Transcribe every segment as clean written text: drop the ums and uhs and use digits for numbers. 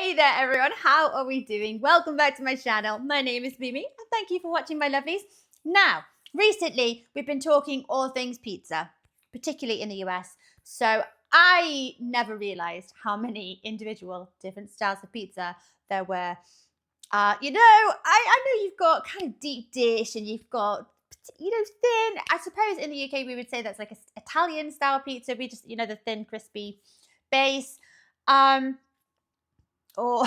Hey there everyone, how are we doing? Welcome back to my channel. My name is Boomy and thank you for watching, my lovelies. Now, recently we've been talking all things pizza, particularly in the US. So I never realized how many individual different styles of pizza there were. I know you've got kind of deep dish and you've got, thin. I suppose in the UK we would say that's like an Italian style pizza. We just, the thin, crispy base. Or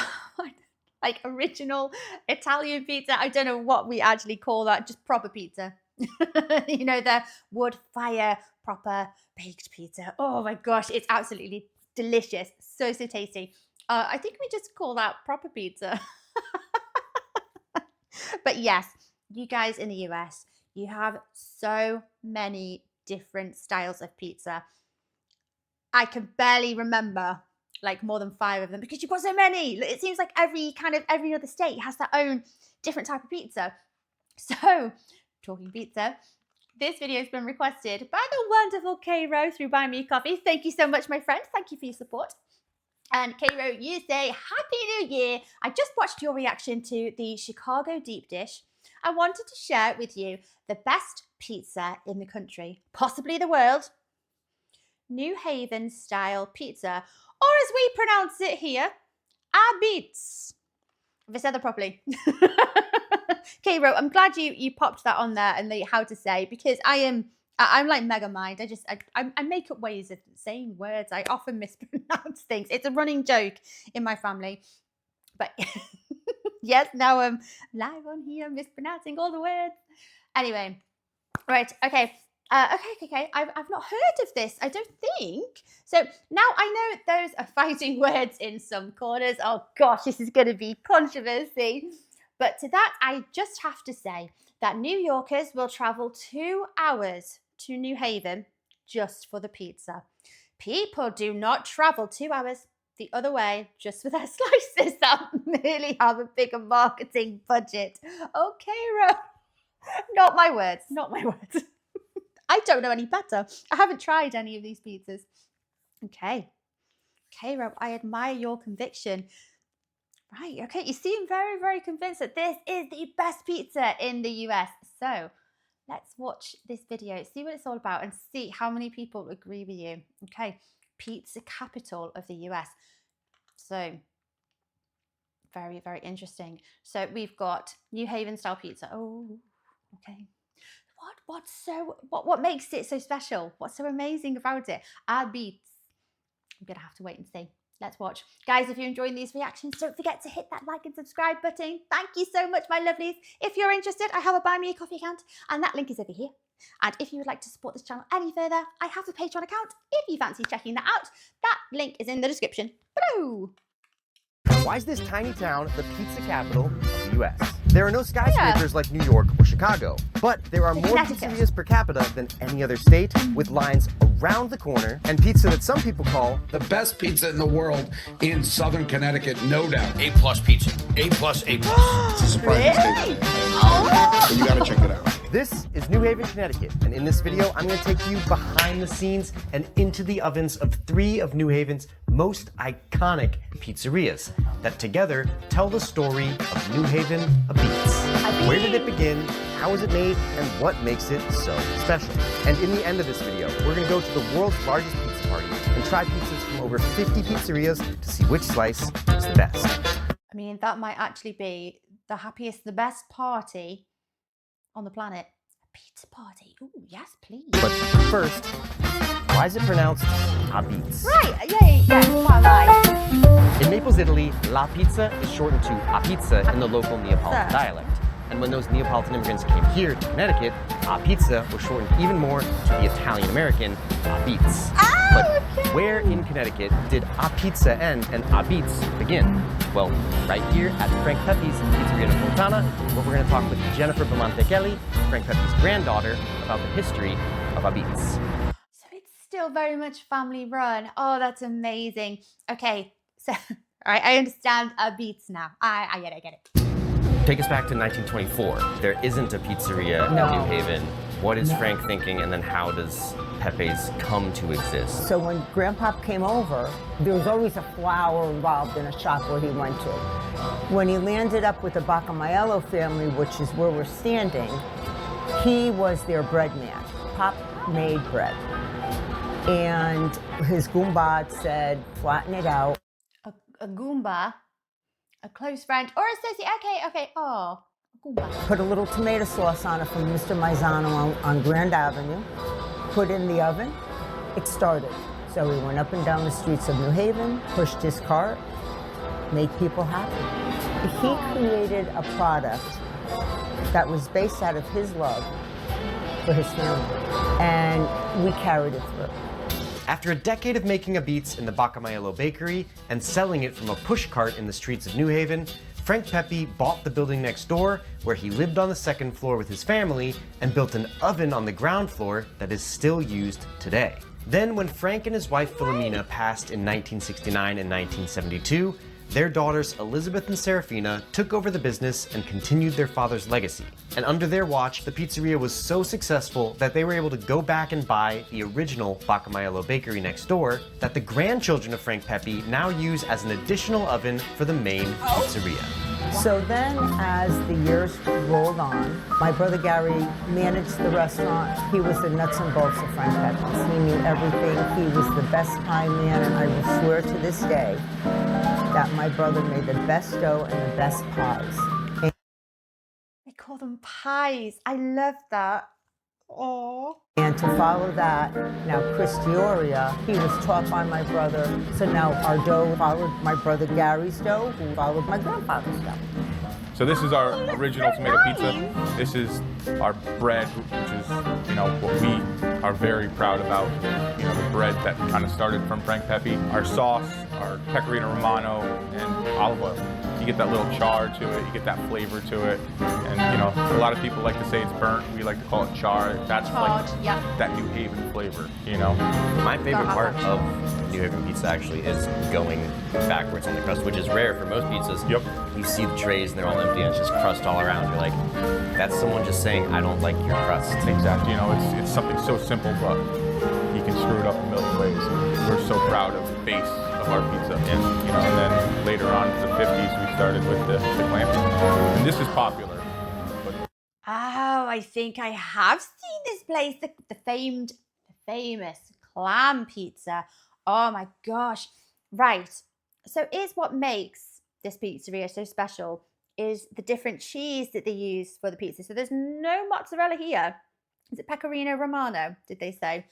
like original Italian pizza. I don't know what we actually call that, just proper pizza. The wood fire proper baked pizza. Oh my gosh, it's absolutely delicious. So tasty. I think we just call that proper pizza. But yes, you guys in the US, you have so many different styles of pizza. I can barely remember like more than 5 of them because you've got so many. It seems like every other state has their own different type of pizza. So, talking pizza, this video has been requested by the wonderful Kayro through Buy Me a Coffee. Thank you so much, my friend. Thank you for your support. And Kayro, you say, Happy New Year. I just watched your reaction to the Chicago deep dish. I wanted to share with you the best pizza in the country, possibly the world. New Haven style pizza, or as we pronounce it here, a-beetz. Have I said that properly? Kayro, I'm glad you popped that on there and the how to say, because I'm like mega mind. I make up ways of saying words. I often mispronounce things. It's a running joke in my family. But yes, now I'm live on here mispronouncing all the words. Anyway, right, okay. Okay. I've not heard of this, I don't think. So now I know those are fighting words in some corners. Oh gosh, this is going to be controversy. But to that, I just have to say that New Yorkers will travel 2 hours to New Haven just for the pizza. People do not travel 2 hours the other way just for their slices that merely have a bigger marketing budget. Okay, Ro. Not my words, not my words. I don't know any better. I haven't tried any of these pizzas. Okay, Rob, I admire your conviction. Right, okay, you seem very, very convinced that this is the best pizza in the US. So let's watch this video, see what it's all about, and see how many people agree with you. Okay, pizza capital of the US. So very, very interesting. So we've got New Haven style pizza. Oh, okay. What makes it so special? What's so amazing about it? a-beetz. I'm gonna have to wait and see. Let's watch. Guys, if you're enjoying these reactions, don't forget to hit that like and subscribe button. Thank you so much, my lovelies. If you're interested, I have a Buy Me a Coffee account, and that link is over here. And if you would like to support this channel any further, I have a Patreon account. If you fancy checking that out, that link is in the description below. Why is this tiny town the pizza capital of the US? There are no skyscrapers like New York or Chicago, but there are more pizzerias per capita than any other state, with lines around the corner and pizza that some people call the best pizza in the world in Southern Connecticut, no doubt. A+ pizza. A+, A+. It's a surprising statement. Oh. So you gotta check it out. This is New Haven, Connecticut, and in this video, I'm going to take you behind the scenes and into the ovens of 3 of New Haven's most iconic pizzerias that together tell the story of New Haven, a-beetz. Where did it begin, how was it made, and what makes it so special? And in the end of this video, we're going to go to the world's largest pizza party and try pizzas from over 50 pizzerias to see which slice is the best. I mean, that might actually be the happiest, the best party on the planet. A pizza party. Ooh, yes, please. But first, why is it pronounced a-beetz? Right, yeah. In Naples, Italy, la pizza is shortened to a-pizza in the local Neapolitan dialect. And when those Neapolitan immigrants came here to Connecticut, a-pizza was shortened even more to the Italian-American a-beetz. But where in Connecticut did a-pizza end and a-beetz begin? Well, right here at Frank Pepe's Pizzeria Napolitana, where we're going to talk with Jennifer Belmonte-Kelly, Frank Pepe's granddaughter, about the history of a-beetz. So it's still very much family run. Oh, that's amazing. Okay, so all right, I understand a-beetz now. I get it. Take us back to 1924. There isn't a pizzeria in New Haven. What is Frank thinking, and then how does Pepe's come to exist? So when Grandpa came over, there was always a flower involved in a shop where he went to. When he landed up with the Bacamaello family, which is where we're standing, he was their bread man. Pop made bread. And his Goomba said, flatten it out. A Goomba, a close friend, or associate. Okay. Oh, a Goomba. Put a little tomato sauce on it from Mr. Maizano on Grand Avenue. Put in the oven. It started. So he went up and down the streets of New Haven, pushed his cart, made people happy. He created a product that was based out of his love for his family, and we carried it through. After a decade of making a-beetz in the Bacamaello bakery and selling it from a push cart in the streets of New Haven, Frank Pepe bought the building next door, where he lived on the second floor with his family, and built an oven on the ground floor that is still used today. Then when Frank and his wife Philomena passed in 1969 and 1972, their daughters Elizabeth and Serafina took over the business and continued their father's legacy. And under their watch, the pizzeria was so successful that they were able to go back and buy the original Bacamaello bakery next door that the grandchildren of Frank Pepe now use as an additional oven for the main pizzeria. So then, as the years rolled on, my brother Gary managed the restaurant. He was the nuts and bolts of Frank Pepe's. He knew everything. He was the best pie man, and I will swear to this day that my brother made the best dough and the best pies. They call them pies. I love that. Oh. And to follow that, now Chris Dioria, he was taught by my brother, so now our dough followed my brother Gary's dough, who followed my grandfather's dough. So this is our original tomato pizza. This is our bread, which is, what we are very proud about. The bread that kind of started from Frank Pepe. Our sauce, our pecorino romano, and olive oil. You get that little char to it, you get that flavor to it. And, a lot of people like to say it's burnt. We like to call it char. That's like that New Haven flavor, My favorite part of New Haven pizza actually is going backwards on the crust, which is rare for most pizzas. Yep. You see the trays and they're all empty and it's just crust all around. You're like, that's someone just saying, I don't like your crust. Exactly. It's something so simple, but you can screw it up a million ways. We're so proud of the base of our pizza. And then later on in the 50s, we started with the clam pizza. And this is popular. Oh, I think I have seen this place, the famous clam pizza. Oh my gosh. Right. So here's what makes this pizzeria so special is the different cheese that they use for the pizza. So there's no mozzarella here. Is it pecorino romano, did they say?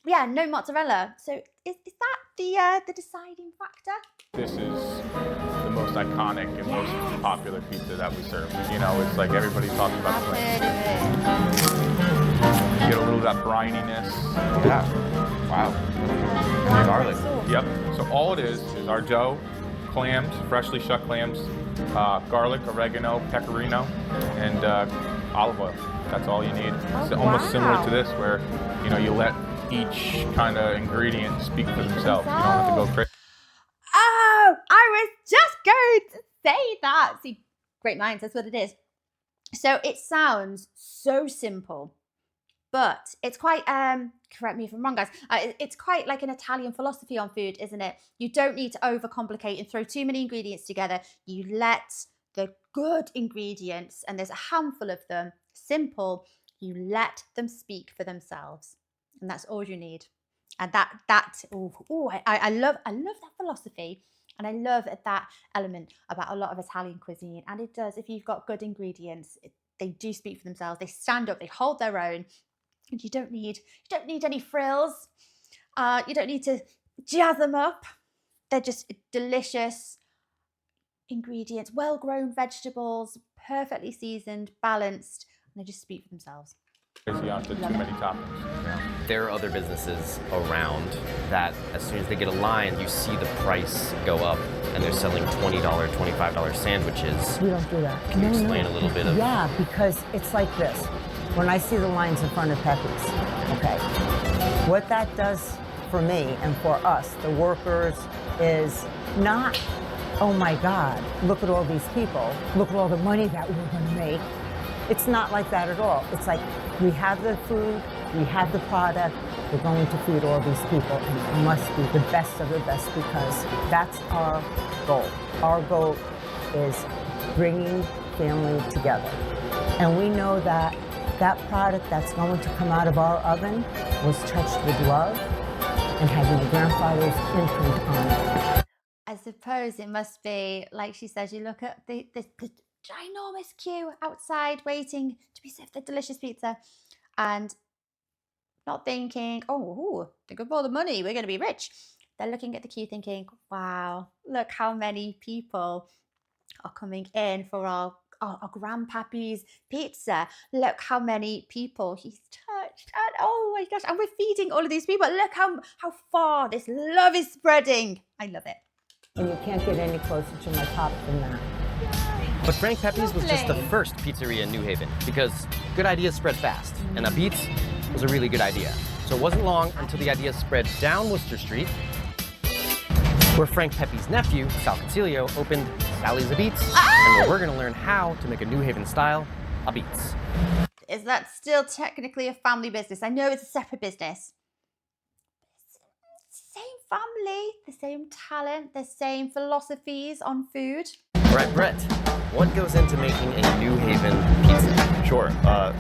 Yeah, no mozzarella. So is that the deciding factor? This is the most iconic and most popular pizza that we serve. It's like everybody talks about it. You get a little of that brininess. Yeah. Wow. Garlic. Yep. So all it is our dough, clams, freshly shucked clams, garlic, oregano, pecorino, and olive oil. That's all you need. It's almost similar to this, where you let each kind of ingredient speak for themselves. You don't have to go crazy. Oh, I was just going to say that. See, great minds, that's what it is. So it sounds so simple, but it's quite, correct me if I'm wrong, guys, it's quite like an Italian philosophy on food, isn't it? You don't need to overcomplicate and throw too many ingredients together. You let the good ingredients, and there's a handful of them, simple, you let them speak for themselves. And that's all you need. And I love that philosophy. And I love that element about a lot of Italian cuisine. And it does, if you've got good ingredients, they do speak for themselves. They stand up, they hold their own. And you don't need any frills. You don't need to jazz them up. They're just delicious ingredients, well-grown vegetables, perfectly seasoned, balanced, and they just speak for themselves. Onto too many toppings. There are other businesses around that as soon as they get a line, you see the price go up and they're selling $20, $25 sandwiches. We don't do that. Can you explain a little bit of... Yeah, because it's like this. When I see the lines in front of Pepe's, okay, what that does for me and for us, the workers, is not, oh my God, look at all these people, look at all the money that we're going to make. It's not like that at all. It's like we have the food, we have the product, we're going to feed all these people, and it must be the best of the best because that's our goal. Our goal is bringing family together. And we know that that product that's going to come out of our oven was touched with love and having the grandfather's imprint on it. I suppose it must be, like she says, you look at the ginormous queue outside waiting to be served the delicious pizza and not thinking, oh, think of all the money, we're going to be rich. They're looking at the queue thinking, wow, look how many people are coming in for our grandpappy's pizza. Look how many people he's touched. And oh my gosh, and we're feeding all of these people. Look how far this love is spreading. I love it. And you can't get any closer to my pop than that. But Frank Pepe's was just the first pizzeria in New Haven because good ideas spread fast, and a-beetz was a really good idea. So it wasn't long until the idea spread down Worcester Street, where Frank Pepe's nephew, Sal Concilio, opened Sally's a-beetz, and where we're gonna learn how to make a New Haven style a-beetz. Is that still technically a family business? I know it's a separate business. Same family, the same talent, the same philosophies on food. All right, Brett, what goes into making a New Haven pizza? Sure.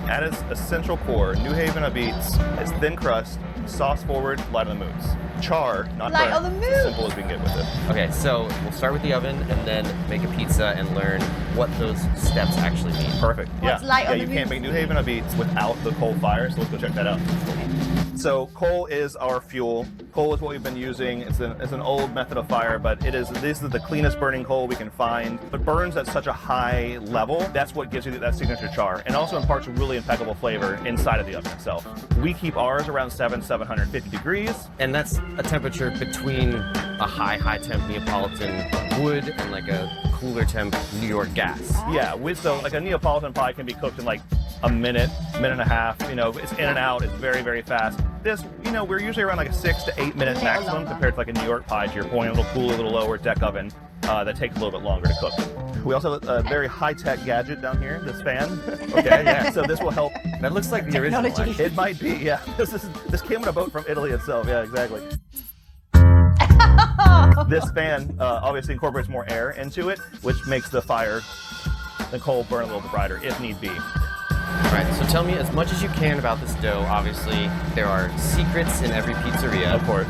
At its essential core, New Haven a-beetz is thin crust, sauce forward, light on the moves. Char, not Light on burnt, the as moves. simple as we can get with it. Okay, so we'll start with the oven and then make a pizza and learn what those steps actually mean. Perfect. What's yeah. light on you the can't moves? make New Haven a-beetz without the coal fire, so let's go check that out. So coal is our fuel. Coal is what we've been using. It's an old method of fire, but this is the cleanest burning coal we can find. But burns at such a high level, that's what gives you that signature char, and also imparts a really impeccable flavor inside of the oven itself. We keep ours around 750 degrees. And that's a temperature between a high temp Neapolitan wood and like a cooler temp New York gas. Yeah, so like a Neapolitan pie can be cooked in like a minute and a half. You know, it's in and out. It's very, very fast. This, we're usually around like a 6 to 8 minute maximum compared to like a New York pie. To your point, a little cooler, a little lower deck oven that takes a little bit longer to cook. We also have a very high-tech gadget down here, this fan. Okay, yeah. So this will help. That looks like the original. Technology. It might be, yeah. This came on a boat from Italy itself. Yeah, exactly. This fan obviously incorporates more air into it, which makes the coal burn a little bit brighter if need be. All right, so tell me as much as you can about this dough. Obviously, there are secrets in every pizzeria. Of course.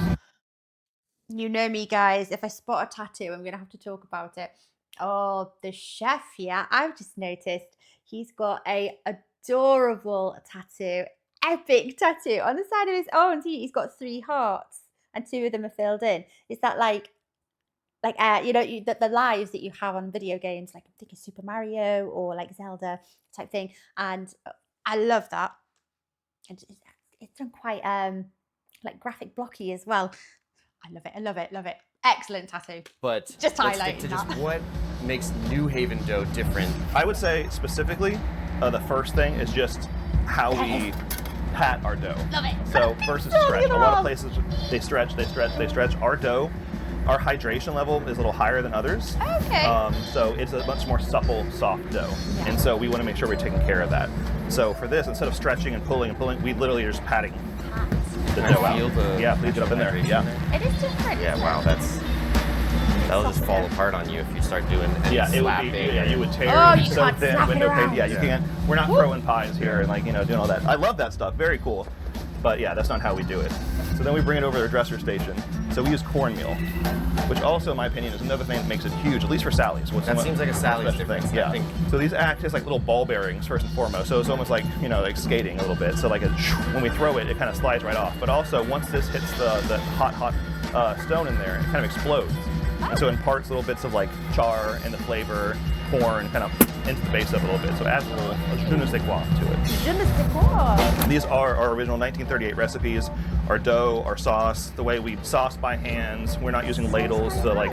You know me, guys. If I spot a tattoo, I'm going to have to talk about it. Oh, the chef here. I've just noticed he's got a adorable tattoo, epic tattoo on the side of his arm. See, he's got 3 hearts and 2 of them are filled in. Is that like the lives that you have on video games, like I'm thinking Super Mario or like Zelda type thing, and I love that. And it's done quite like graphic blocky as well. I love it. I love it. Love it. Excellent tattoo. But just let's highlighting get to just that. what makes New Haven dough different. I would say specifically, the first thing is just how we pat our dough. Love it. So first is stretch. A lot of places they stretch. Our dough, our hydration level is a little higher than others. Okay. So it's a much more supple, soft dough. And so we want to make sure we're taking care of that. So for this, instead of stretching and pulling, we literally are just patting the dough out. Yeah, please get up in there. Yeah. It is different. Yeah, wow, that'll just fall apart on you if you start doing any Yeah, it would slapping. be. Yeah, you would tear. Oh, it's you so can't thin, slap it window around. pane. Yeah, you can't. We're not throwing pies here and like doing all that. I love that stuff. Very cool. But yeah, that's not how we do it. So then we bring it over to the dresser station. So we use cornmeal, which also, in my opinion, is another thing that makes it huge, at least for Sally's. That seems like a Sally's difference. Yeah. I think. So these act as like little ball bearings first and foremost. So it's almost like like skating a little bit. So like when we throw it, it kind of slides right off. But also once this hits the hot stone in there, it kind of explodes. And so it imparts little bits of like char and the flavor, corn, kind of into the base of it a little bit. So it adds a little je ne sais quoi to it. Je ne sais quoi. These are our original 1938 recipes. Our dough, our sauce, the way we sauce by hands. We're not using ladles to like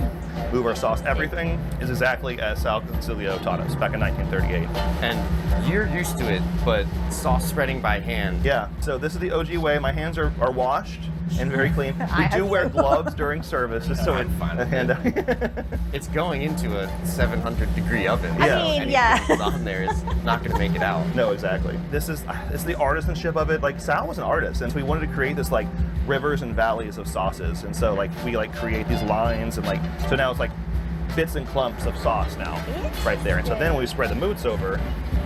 move our sauce. Everything is exactly as Sal Concilio taught us back in 1938. And you're used to it, but sauce spreading by hand. Yeah, so this is the OG way. My hands are washed and very clean. We do wear gloves during service just so I'm fine with and It's going into a 700-degree oven. Yeah. I mean, Anything toppings on there is not going to make it out. No, exactly. This is it's the artisanship of it. Like Sal was an artist, and so we wanted to create this like rivers and valleys of sauces, and so like we like create these lines, and like so now it's like bits and clumps of sauce now, right there. And so then when we spread the mousse over,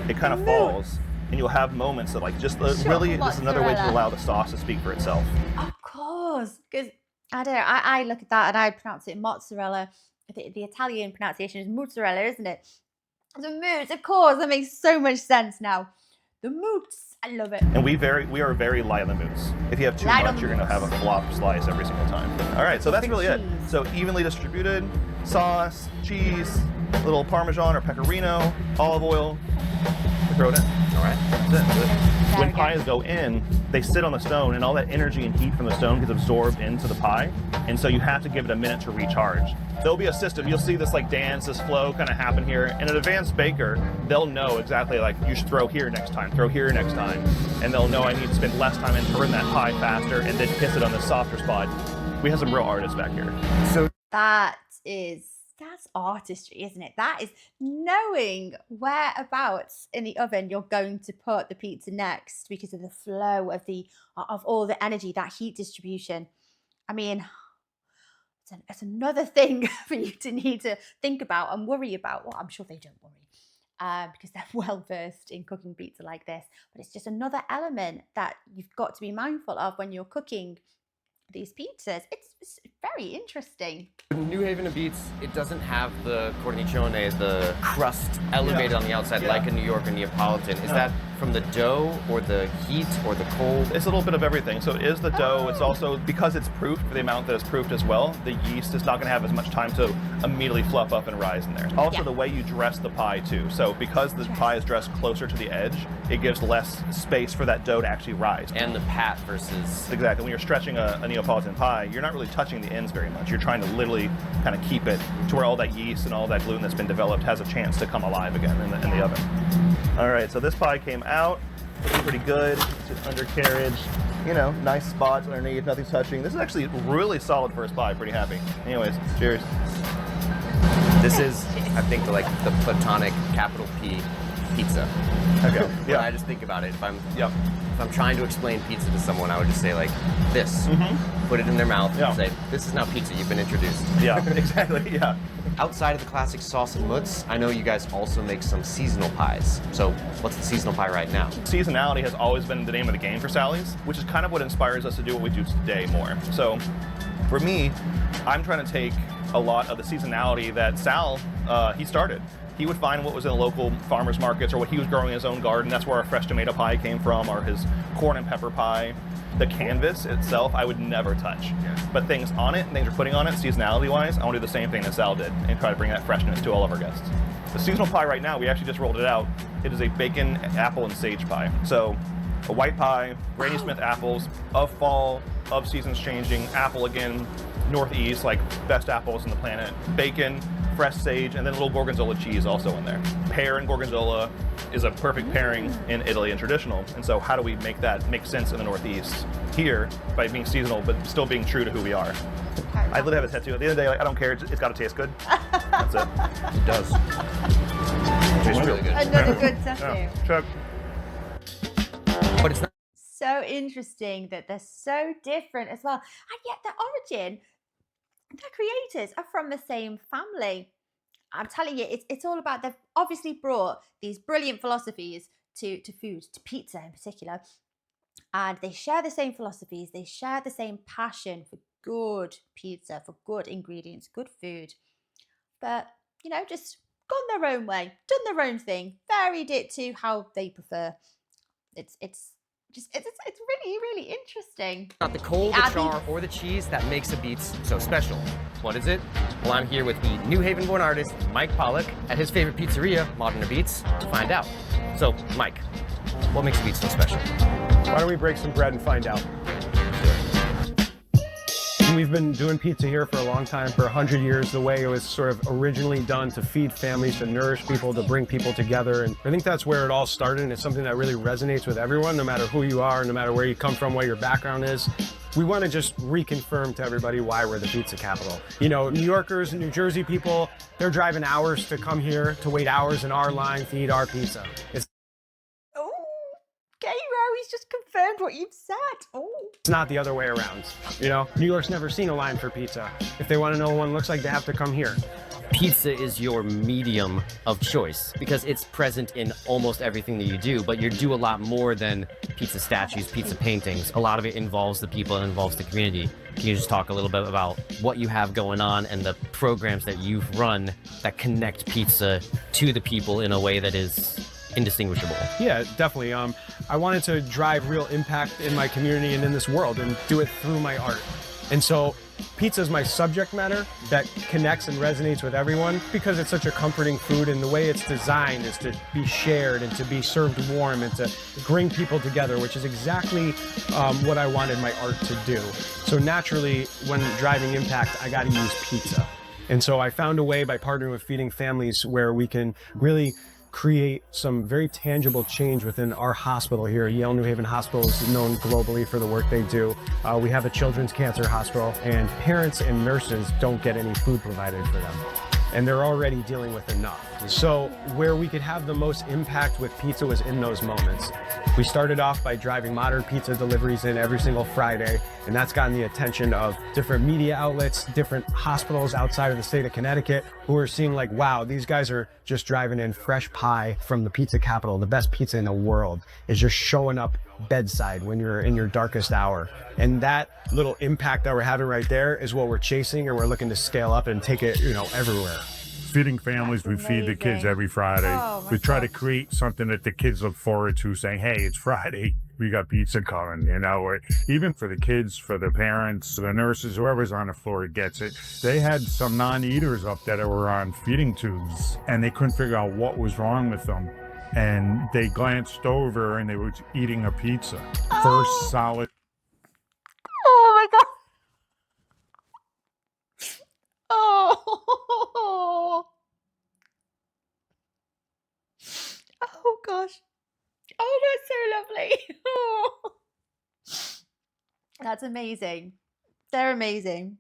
it kind of falls, and you'll have moments that like just really this is another way to allow the sauce to speak for itself. Of course, because I don't know. I look at that and I pronounce it mozzarella. The Italian pronunciation is mozzarella, isn't it? The mousse, of course, that makes so much sense now. The mousse, I love it. And we are very light on the mousse. If you have too much, you're gonna have a flop slice every single time. All right, so that's really it. So evenly distributed sauce, cheese, little Parmesan or Pecorino, olive oil. Throw it in. All right, that's it. When pies go in, they sit on the stone, and all that energy and heat from the stone gets absorbed into the pie, and so you have to give it a minute to recharge. There'll be a system. You'll see this like dance, this flow kind of happen here. And an advanced baker, they'll know exactly like you should throw here next time, throw here next time, and they'll know I need to spend less time and turn that pie faster, and then kiss it on the softer spot. We have some real artists back here. So That's artistry, isn't it? That is knowing whereabouts in the oven you're going to put the pizza next because of the flow of all the energy, that heat distribution. I mean, it's another thing for you to need to think about and worry about. Well, I'm sure they don't worry because they're well versed in cooking pizza like this. But it's just another element that you've got to be mindful of when you're cooking these pizzas. It's very interesting. New Haven a-beetz, it doesn't have the cornicione, the crust elevated on the outside like a New York or Neapolitan. Is that from the dough or the heat or the cold? It's a little bit of everything. So it is the dough. It's also, because it's proofed for the amount that it's proofed as well, the yeast is not going to have as much time to immediately fluff up and rise in there. Also the way you dress the pie too. So because the pie is dressed closer to the edge, it gives less space for that dough to actually rise. And the pat versus... Exactly. When you're stretching a Neapolitan pie, you're not really touching the ends very much. You're trying to literally kind of keep it to where all that yeast and all that gluten that's been developed has a chance to come alive again in the oven. All right, so this pie came out pretty good. It's just undercarriage, you know, nice spots underneath, nothing's touching. This is actually really solid first pie. Pretty happy. Anyways, cheers. This is, I think, the platonic capital P pizza. Okay. When I just think about it, if I'm trying to explain pizza to someone, I would just say like this, put it in their mouth and say, this is now pizza, you've been introduced. Yeah, exactly, yeah. Outside of the classic sauce and mousse, I know you guys also make some seasonal pies. So what's the seasonal pie right now? Seasonality has always been the name of the game for Sally's, which is kind of what inspires us to do what we do today more. So for me, I'm trying to take a lot of the seasonality that Sal, he started. He would find what was in the local farmers markets or what he was growing in his own garden. That's where our fresh tomato pie came from, or his corn and pepper pie. The canvas itself, I would never touch. But things on it, things we're putting on it, seasonality-wise, I want to do the same thing that Sal did and try to bring that freshness to all of our guests. The seasonal pie right now, we actually just rolled it out. It is a bacon, apple, and sage pie. So a white pie, Granny Smith apples, of fall, of seasons changing, apple again, northeast, like best apples on the planet, bacon, fresh sage, and then a little gorgonzola cheese also in there. Pear and gorgonzola is a perfect pairing in Italy and traditional, and so how do we make that make sense in the Northeast here by being seasonal but still being true to who we are? I literally have a tattoo. At the end of the day, like, I don't care, it's got to taste good. That's it. It does. It's really good. Another good tattoo. Check. But it's not. So interesting that they're so different as well, and yet their origin, their creators are from the same family. I'm telling you, it's all about, they've obviously brought these brilliant philosophies to food, to pizza in particular, and they share the same philosophies, they share the same passion for good pizza, for good ingredients, good food, but, you know, just gone their own way, done their own thing, varied it to how they prefer. It's really, really interesting. Not the coal, the char, or the cheese that makes a-beetz so special. What is it? Well, I'm here with the New Haven-born artist, Mike Pollock, at his favorite pizzeria, Modern a-beetz, to find out. So, Mike, what makes a-beetz so special? Why don't we break some bread and find out? We've been doing pizza here for a long time, for 100 years, the way it was sort of originally done to feed families, to nourish people, to bring people together. And I think that's where it all started, and it's something that really resonates with everyone, no matter who you are, no matter where you come from, what your background is. we want to just reconfirm to everybody why we're the pizza capital. You know, New Yorkers and New Jersey people, they're driving hours to come here, to wait hours in our line to eat our pizza. Oh, Kayro, he's just confirmed what you've said. Oh. It's not the other way around. You know, New York's never seen a line for pizza. If they want to know what one looks like, they have to come here. Pizza is your medium of choice because it's present in almost everything that you do, but you do a lot more than pizza statues, pizza paintings. A lot of it involves the people and involves the community. Can you just talk a little bit about what you have going on and the programs that you've run that connect pizza to the people in a way that is indistinguishable? Yeah, definitely. I wanted to drive real impact in my community and in this world and do it through my art. And so pizza is my subject matter that connects and resonates with everyone because it's such a comforting food, and the way it's designed is to be shared and to be served warm and to bring people together, which is exactly what I wanted my art to do. So naturally, when driving impact, I got to use pizza. And so I found a way by partnering with Feeding Families where we can really create some very tangible change within our hospital here. Yale New Haven Hospital is known globally for the work they do. We have a children's cancer hospital, and parents and nurses don't get any food provided for them, and they're already dealing with enough. So where we could have the most impact with pizza was in those moments. We started off by driving modern pizza deliveries in every single Friday, and that's gotten the attention of different media outlets, different hospitals outside of the state of Connecticut, who are seeing like, wow, these guys are just driving in fresh pie from the pizza capital. The best pizza in the world is just showing up bedside when you're in your darkest hour. And that little impact that we're having right there is what we're chasing, and we're looking to scale up and take it, you know, everywhere. Feeding Families, we feed the kids every Friday. We try to create something that the kids look forward to, saying, hey, it's Friday, we got pizza coming, you know, or even for the kids, for the parents, the nurses, whoever's on the floor gets it. They had some non-eaters up that were on feeding tubes, and they couldn't figure out what was wrong with them. And they glanced over and they were eating a pizza. First solid. Oh my God. Oh. Oh gosh. Oh, that's so lovely. Oh. That's amazing. They're amazing.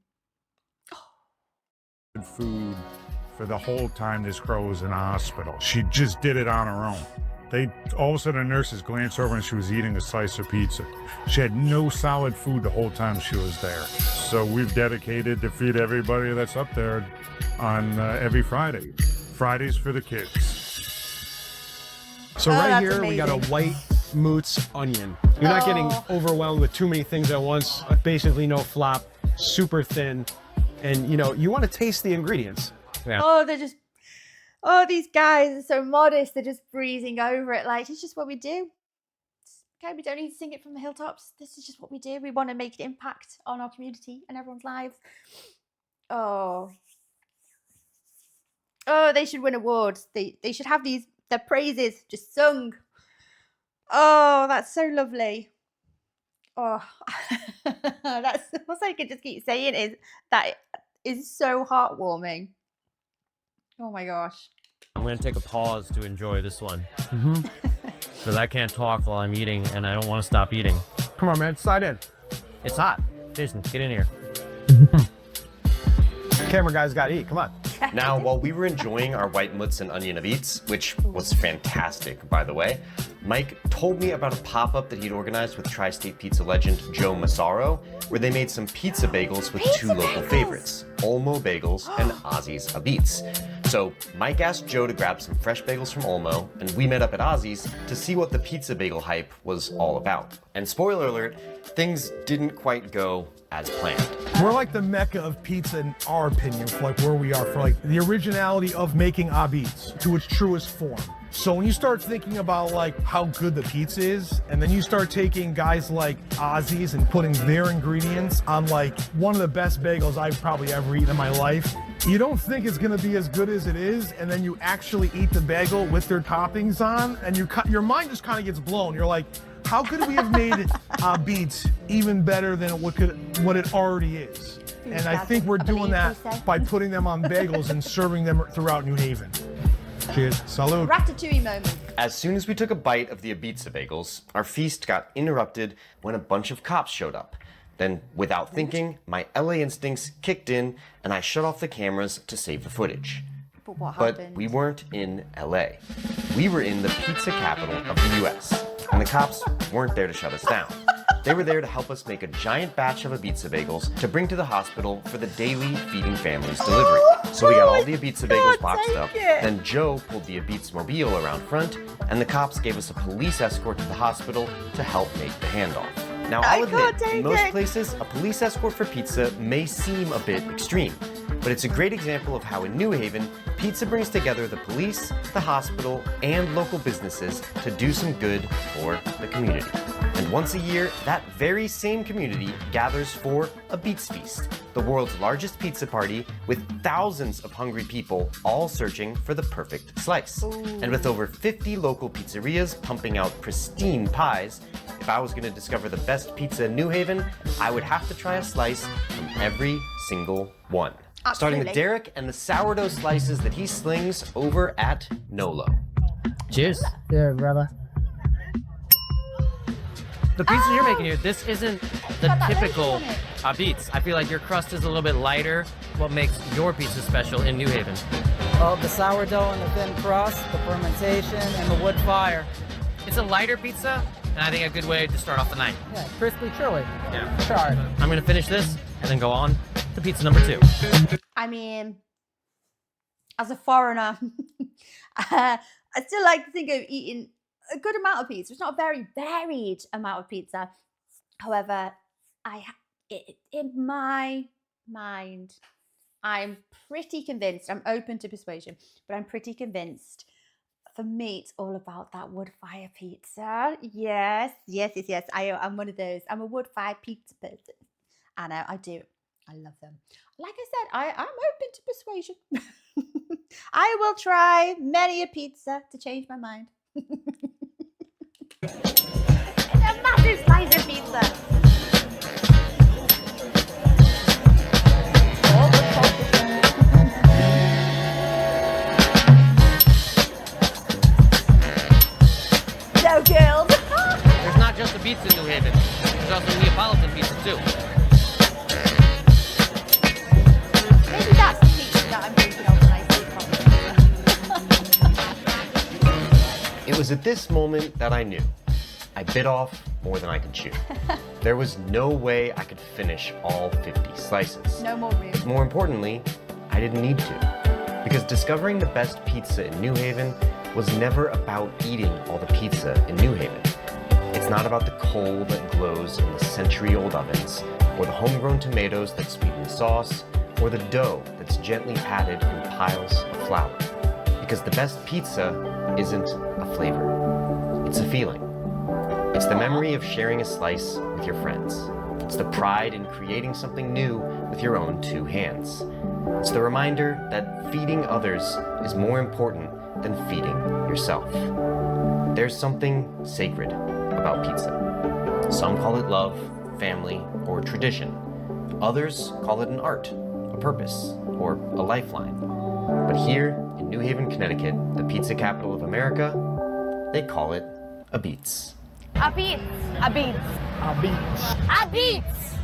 Food for the whole time this girl was in the hospital. She just did it on her own. All of a sudden, the nurses glanced over and she was eating a slice of pizza. She had no solid food the whole time she was there. So we've dedicated to feed everybody that's up there on every Friday. Fridays for the kids. So right here, we got a white Moots onion. You're not getting overwhelmed with too many things at once. Basically no flop, super thin. And you know, you want to taste the ingredients. Yeah. Oh, they're just, oh, these guys are so modest. They're just breezing over it. Like, it's just what we do. Okay, we don't need to sing it from the hilltops. This is just what we do. We want to make an impact on our community and everyone's lives. Oh. Oh, they should win awards. They should have their praises just sung. Oh, that's so lovely. Oh, that's what I could just keep saying is that is so heartwarming. Oh my gosh. I'm gonna take a pause to enjoy this one. Because I can't talk while I'm eating and I don't want to stop eating. Come on, man, slide in. It's hot. Jason, get in here. Camera guys gotta eat, come on. Now, while we were enjoying our white mutts and onion a-beetz, which was fantastic, by the way, Mike told me about a pop-up that he'd organized with tri-state pizza legend Joe Massaro, where they made some pizza bagels with two local favorites, Olmo Bagels and Ozzy's a-beetz. So Mike asked Joe to grab some fresh bagels from Olmo, and we met up at Ozzy's to see what the pizza bagel hype was all about. And spoiler alert, things didn't quite go as planned. We're like the mecca of pizza in our opinion, for like where we are, for like the originality of making a-beetz to its truest form. So when you start thinking about like how good the pizza is, and then you start taking guys like Ozzy's and putting their ingredients on like one of the best bagels I've probably ever eaten in my life, you don't think it's gonna be as good as it is, and then you actually eat the bagel with their toppings on, and your mind just kind of gets blown. You're like, how could we have made a-beetz even better than what it already is? And I think we're doing that by putting them on bagels and serving them throughout New Haven. Cheers. Salud. Ratatouille moment. As soon as we took a bite of the a-beetz bagels, our feast got interrupted when a bunch of cops showed up. Then, without thinking, my LA instincts kicked in and I shut off the cameras to save the footage. But what But happened? we weren't in LA. We were in the pizza capital of the US, and the cops weren't there to shut us down. They were there to help us make a giant batch of a-beetz bagels to bring to the hospital for the daily Feeding Families delivery. So we got all the a-beetz bagels boxed up, then Joe pulled the a-beetz mobile around front, and the cops gave us a police escort to the hospital to help make the handoff. Now, I'll admit, in most places, a police escort for pizza may seem a bit extreme, but it's a great example of how in New Haven, pizza brings together the police, the hospital, and local businesses to do some good for the community. And once a year, that very same community gathers for a-beetz feast, the world's largest pizza party with thousands of hungry people all searching for the perfect slice. And with over 50 local pizzerias pumping out pristine pies, if I was going to discover the best pizza in New Haven, I would have to try a slice from every single one. Starting with Derek and the sourdough slices that he slings over at Nolo. Cheers. There, brother. The pizza you're making here, this isn't the typical a-beetz. I feel like your crust is a little bit lighter. What makes your pizza special in New Haven? Oh, the sourdough and the thin crust, the fermentation, and the wood fire. It's a lighter pizza, and I think a good way to start off the night. Yeah, crispy chili. Yeah. Charred. I'm gonna finish this and then go on to pizza number 2. I mean, as a foreigner, I still like to think of eating a good amount of pizza. It's not a very varied amount of pizza. However, in my mind, I'm pretty convinced, I'm open to persuasion, but I'm pretty convinced for me, it's all about that wood fire pizza. Yes. I'm one of those. I'm a wood fire pizza person. I know, I do. I love them. Like I said, I'm open to persuasion. I will try many a pizza to change my mind. A massive slice of pizza. So good. There's not just a-beetz in New Haven. There's also Neapolitan pizza too. Maybe that's the pizza that I'm thinking of when I see it. It was at this moment that I knew. I bit off more than I could chew. There was no way I could finish all 50 slices. No more room. More importantly, I didn't need to. Because discovering the best pizza in New Haven was never about eating all the pizza in New Haven. It's not about the coal that glows in the century-old ovens, or the homegrown tomatoes that sweeten the sauce, or the dough that's gently patted in piles of flour. Because the best pizza isn't a flavor, it's a feeling. It's the memory of sharing a slice with your friends. It's the pride in creating something new with your own 2 hands. It's the reminder that feeding others is more important than feeding yourself. There's something sacred about pizza. Some call it love, family, or tradition. Others call it an art, a purpose, or a lifeline. But here in New Haven, Connecticut, the pizza capital of America, they call it a-beetz. A-beetz. A-beetz. A-beetz. A-beetz.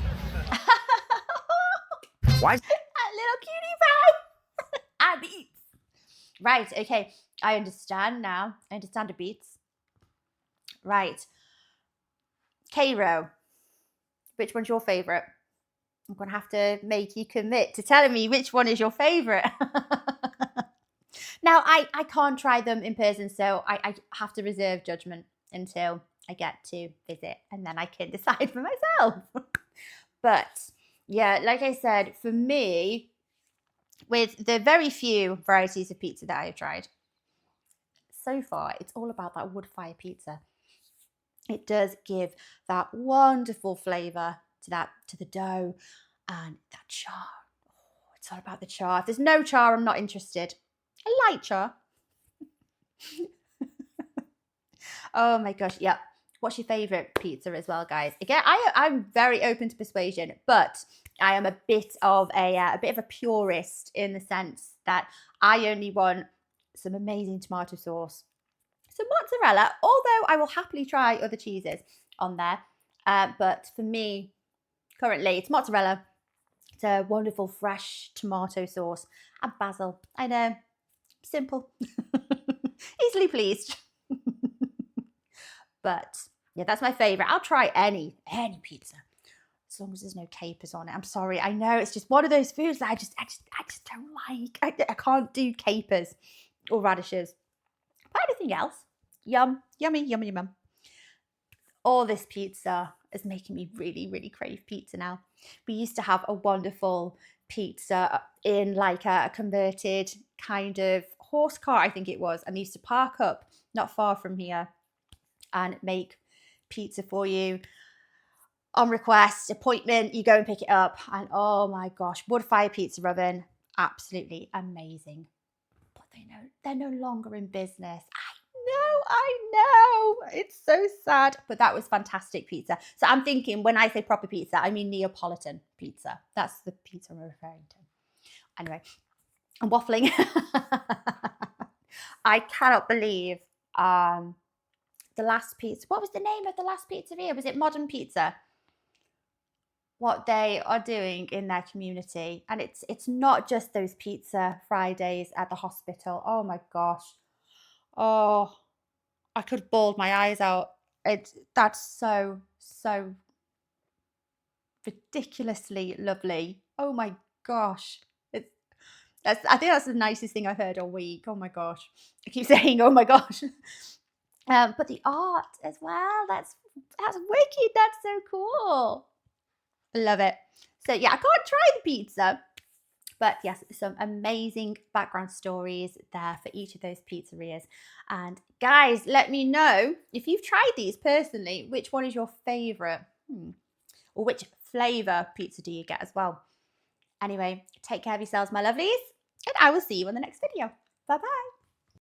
Why? That little cutie pie. A-beetz. Right, okay. I understand now. I understand a-beetz. Right. Kayro, which one's your favourite? I'm going to have to make you commit to telling me which one is your favourite. Now, I can't try them in person, so I have to reserve judgment until I get to visit, and then I can decide for myself. But, yeah, like I said, for me, with the very few varieties of pizza that I've tried, so far, it's all about that wood fire pizza. It does give that wonderful flavour to the dough and that char. Oh, it's all about the char. If there's no char, I'm not interested. I like char. Oh my gosh, yeah. What's your favourite pizza as well, guys? Again, I'm very open to persuasion, but I am a bit of a purist in the sense that I only want some amazing tomato sauce, some mozzarella, although I will happily try other cheeses on there. But for me, currently. It's mozzarella. It's a wonderful fresh tomato sauce and basil. I know, simple, easily pleased. But yeah, that's my favorite. I'll try any pizza as long as there's no capers on it. I'm sorry. I know it's just one of those foods that I just don't like. I can't do capers or radishes. But anything else, yum, yummy, yummy, yum. All this pizza is making me really, really crave pizza now. We used to have a wonderful pizza in like a converted kind of horse cart, I think it was, and they used to park up not far from here and make pizza for you on request, appointment, you go and pick it up, and oh my gosh, wood fire pizza oven, absolutely amazing. But they're no longer in business. I know, it's so sad, but that was fantastic pizza. So I'm thinking when I say proper pizza, I mean Neapolitan pizza. That's the pizza I'm referring to. Anyway, I'm waffling. I cannot believe the last pizza. What was the name of the last pizzeria? Was it Modern Pizza? What they are doing in their community. And it's not just those pizza Fridays at the hospital. Oh my gosh. Oh, I could have bawled my eyes out. That's so ridiculously lovely. Oh my gosh. I think that's the nicest thing I've heard all week. Oh my gosh. I keep saying, oh my gosh. But the art as well, that's wicked. That's so cool. I love it. So yeah, I can't try the pizza. But yes, some amazing background stories there for each of those pizzerias. And guys, let me know if you've tried these personally, which one is your favorite? Or which flavor pizza do you get as well? Anyway, take care of yourselves, my lovelies, and I will see you in the next video. Bye-bye.